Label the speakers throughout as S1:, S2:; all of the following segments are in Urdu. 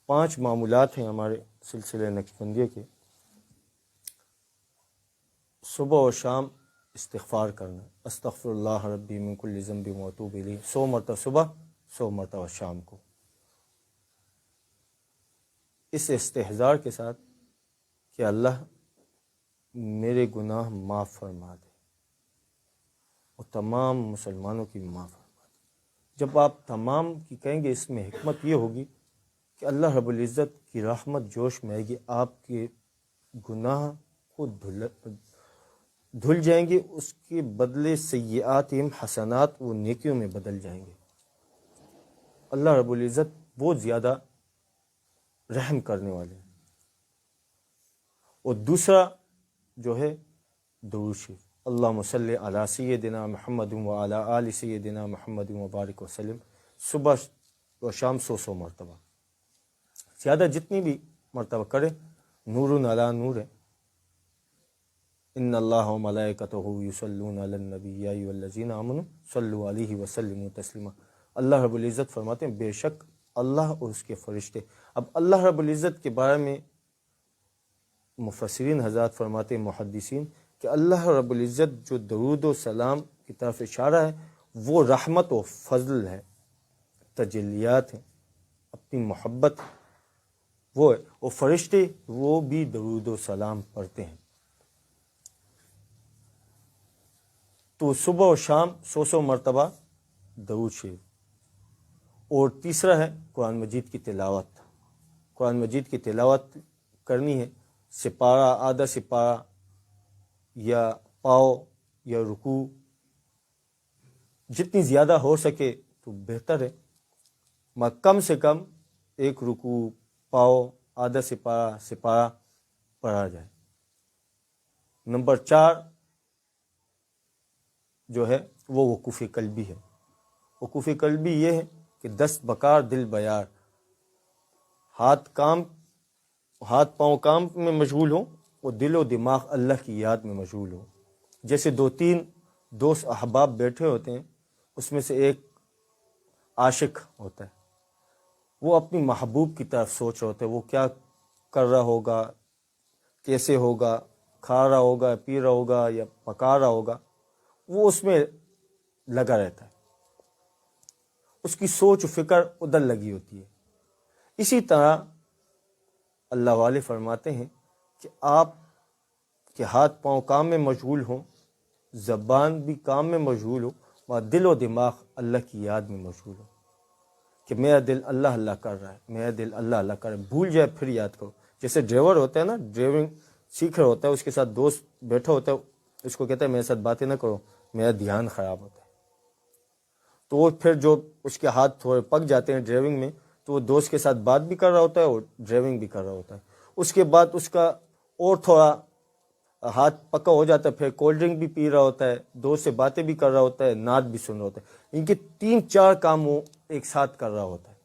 S1: 5 معمولات ہیں ہمارے سلسلے نقشبندیہ کے. صبح و شام استغفار کرنا، استغفر اللہ ربی من کل ذنب و اتوب الیہ، 100 مرتبہ صبح، 100 مرتبہ شام کو، اس استحضار کے ساتھ کہ اللہ میرے گناہ معاف فرما دے اور تمام مسلمانوں کی معاف فرما دے. جب آپ تمام کی کہیں گے، اس میں حکمت یہ ہوگی کہ اللہ رب العزت کی رحمت جوش میں آئے گی، آپ کے گناہ کو دھل جائیں گے، اس کے بدلے سیئات حسنات وہ نیکیوں میں بدل جائیں گے. اللہ رب العزت بہت زیادہ رحم کرنے والے ہیں. اور دوسرا جو ہے درود شریف، اللہم صلی علی سیدنا محمد وعلی آل سیدنا محمد وبارک وسلم، صبح و شام 100 مرتبہ. زیادہ جتنی بھی مرتبہ کرے، نور علی نور ہے. ان اللہ و ملائکتہ یصلون علی النبی یا ایھا الذین آمنوا صلوا علیہ وسلموا تسلیما. اللہ رب العزت فرماتے ہیں بے شک اللہ اور اس کے فرشتے. اب اللہ رب العزت کے بارے میں مفسرین حضرات فرماتے ہیں، محدثین، کہ اللہ رب العزت جو درود و سلام کی طرف اشارہ ہے وہ رحمت و فضل ہے، تجلیات ہیں، اپنی محبت وہ ہے. اور فرشتے وہ بھی درود و سلام پڑھتے ہیں. تو صبح و شام 100 مرتبہ درود شریف. اور تیسرا ہے قرآن مجید کی تلاوت. قرآن مجید کی تلاوت کرنی ہے، سپارہ، آدھا سپارہ یا پاؤ یا رکوع، جتنی زیادہ ہو سکے تو بہتر ہے. کم سے کم ایک رکوع، پاؤ، آدھا سپارہ پڑھا جائے. نمبر 4 جو ہے وہ وقوف قلبی ہے. وقوف قلبی یہ ہے کہ دست بکار دل بیار، ہاتھ پاؤں کام میں مشغول ہوں اور دل و دماغ اللہ کی یاد میں مشغول ہو. جیسے 2-3 دوست احباب بیٹھے ہوتے ہیں، اس میں سے ایک عاشق ہوتا ہے، وہ اپنی محبوب کی طرف سوچ رہا ہوتا ہے، وہ کیا کر رہا ہوگا، کیسے ہوگا، کھا رہا ہوگا، پی رہا ہوگا یا پکا رہا ہوگا، وہ اس میں لگا رہتا ہے، اس کی سوچ و فکر ادھر لگی ہوتی ہے. اسی طرح اللہ والے فرماتے ہیں کہ آپ کے ہاتھ پاؤں کام میں مشغول ہوں، زبان بھی کام میں مشغول ہو، اور دل و دماغ اللہ کی یاد میں مشغول ہو، کہ میرا دل اللہ اللہ کر رہا ہے، میرا دل اللہ اللہ کر رہا ہے. بھول جائے پھر یاد کرو. جیسے ڈرائیور ہوتا ہے نا، ڈرائیونگ سیکھ رہا ہوتا ہے، اس کے ساتھ دوست بیٹھا ہوتا ہے، اس کو کہتا ہے میرے ساتھ باتیں نہ کرو، میرا دھیان خراب ہوتا ہے. تو وہ پھر جو اس کے ہاتھ تھوڑے پک جاتے ہیں ڈرائیونگ میں، تو وہ دوست کے ساتھ بات بھی کر رہا ہوتا ہے اور ڈرائیونگ بھی کر رہا ہوتا ہے. اس کے بعد اس کا اور تھوڑا ہاتھ پکا ہو جاتا ہے، پھر کولڈ ڈرنک بھی پی رہا ہوتا ہے، دوست سے باتیں بھی کر رہا ہوتا ہے، نعت بھی سن رہا ہوتا ہے. ان کے 3-4 کام وہ ایک ساتھ کر رہا ہوتا ہے.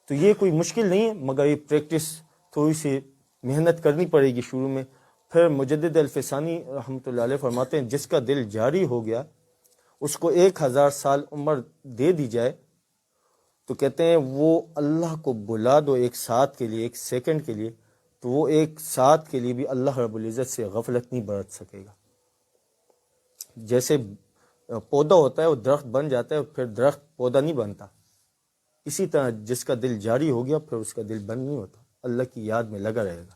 S1: تو یہ کوئی مشکل نہیں ہے، مگر یہ پریکٹس تھوڑی سی محنت کرنی پڑے گی شروع میں. پھر مجدد الفسانی رحمۃ اللہ علیہ فرماتے ہیں جس کا دل جاری ہو گیا، اس کو 1000 سال عمر دے دی جائے تو کہتے ہیں وہ اللہ کو بلا دو ایک ساتھ کے لیے، ایک سیکنڈ کے لیے، تو وہ ایک ساتھ کے لیے بھی اللہ رب العزت سے غفلت نہیں برت سکے گا. جیسے پودا ہوتا ہے وہ درخت بن جاتا ہے، پھر درخت پودا نہیں بنتا، اسی طرح جس کا دل جاری ہو گیا پھر اس کا دل بند نہیں ہوتا، اللہ کی یاد میں لگا رہے گا.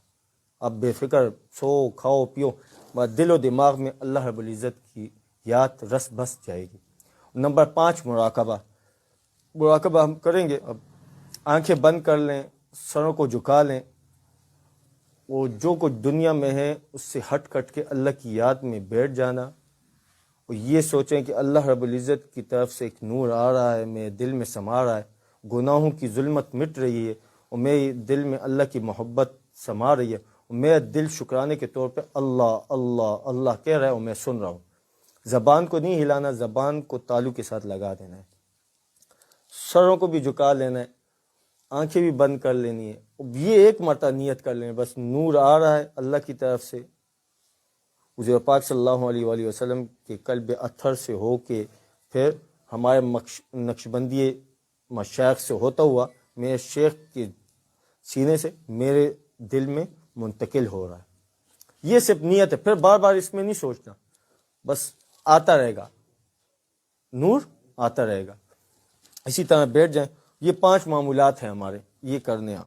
S1: اب بے فکر سو کھاؤ پیو، دل و دماغ میں اللہ رب العزت کی یاد رس بس جائے گی. نمبر 5 مراقبہ ہم کریں گے. اب آنکھیں بند کر لیں، سروں کو جھکا لیں، وہ جو کچھ دنیا میں ہے اس سے ہٹ کٹ کے اللہ کی یاد میں بیٹھ جانا، اور یہ سوچیں کہ اللہ رب العزت کی طرف سے ایک نور آ رہا ہے، میرے دل میں سما رہا ہے، گناہوں کی ظلمت مٹ رہی ہے، اور میرے دل میں اللہ کی محبت سما رہی ہے، اور میرا دل شکرانے کے طور پہ اللہ اللہ اللہ کہہ رہا ہے اور میں سن رہا ہوں. زبان کو نہیں ہلانا، زبان کو تالو کے ساتھ لگا دینا ہے، سروں کو بھی جھکا لینا ہے، آنکھیں بھی بند کر لینی ہے. یہ ایک مرتبہ نیت کر لیں، بس نور آ رہا ہے اللہ کی طرف سے، حضور پاک صلی اللہ علیہ وآلہ وسلم کے قلب اطہر سے ہو کے، پھر ہمارے نقشبندی مشائخ سے ہوتا ہوا، میرے شیخ کے سینے سے میرے دل میں منتقل ہو رہا ہے. یہ صرف نیت ہے. پھر بار بار اس میں نہیں سوچنا, بس آتا رہے گا, نور آتا رہے گا. اسی طرح بیٹھ جائیں. یہ 5 معمولات ہیں ہمارے, یہ کرنے ہیں.